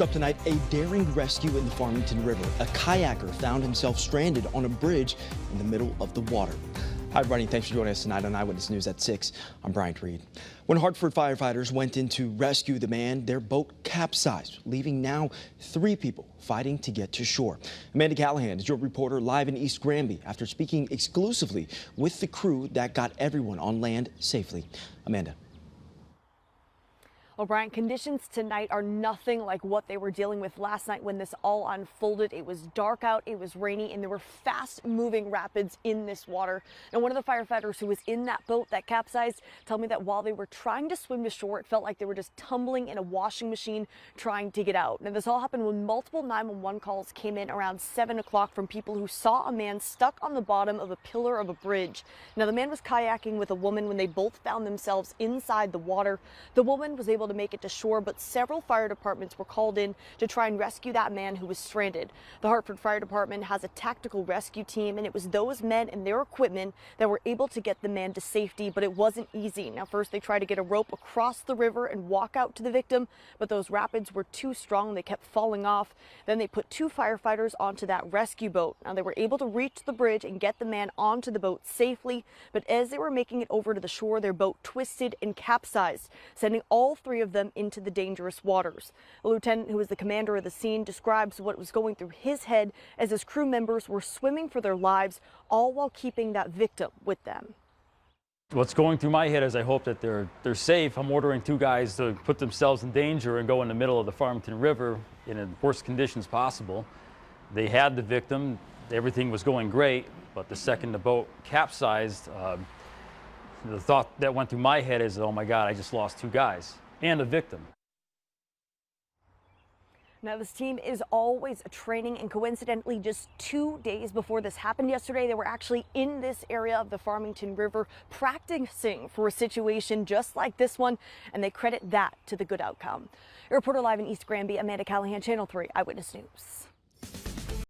Up tonight, a daring rescue in the Farmington River. A kayaker found himself stranded on a bridge in the middle of the water. Hi, everybody. Thanks for joining us tonight on Eyewitness News at 6. I'm Bryant Reed. When Hartford firefighters went in to rescue the man, their boat capsized, leaving now 3 people fighting to get to shore. Amanda Callahan is your reporter live in East Granby after speaking exclusively with the crew that got everyone on land safely. Amanda. Well, Brian, conditions tonight are nothing like what they were dealing with last night when this all unfolded. It was dark out, it was rainy, and there were fast-moving rapids in this water. And one of the firefighters who was in that boat that capsized told me that while they were trying to swim to shore, it felt like they were just tumbling in a washing machine trying to get out. Now, this all happened when multiple 911 calls came in around 7 o'clock from people who saw a man stuck on the bottom of a pillar of a bridge. Now, the man was kayaking with a woman when they both found themselves inside the water. The woman was able to make it to shore, but several fire departments were called in to try and rescue that man who was stranded. The Hartford Fire Department has a tactical rescue team, and it was those men and their equipment that were able to get the man to safety, but it wasn't easy. Now, first they tried to get a rope across the river and walk out to the victim, but those rapids were too strong. They kept falling off. Then they put 2 firefighters onto that rescue boat. Now, they were able to reach the bridge and get the man onto the boat safely, but as they were making it over to the shore, their boat twisted and capsized, sending all 3 of them into the dangerous waters. A lieutenant who was the commander of the scene describes what was going through his head as his crew members were swimming for their lives, all while keeping that victim with them. What's going through my head is I hope that they're safe. I'm ordering 2 guys to put themselves in danger and go in the middle of the Farmington River in the worst conditions possible. They had the victim. Everything was going great, but the second the boat capsized, the thought that went through my head is, oh my God, I just lost 2 guys and a victim. Now, this team is always training, and coincidentally, just 2 days before this happened yesterday, they were actually in this area of the Farmington River practicing for a situation just like this one, and they credit that to the good outcome. A reporter live in East Granby, Amanda Callahan, Channel 3 Eyewitness News.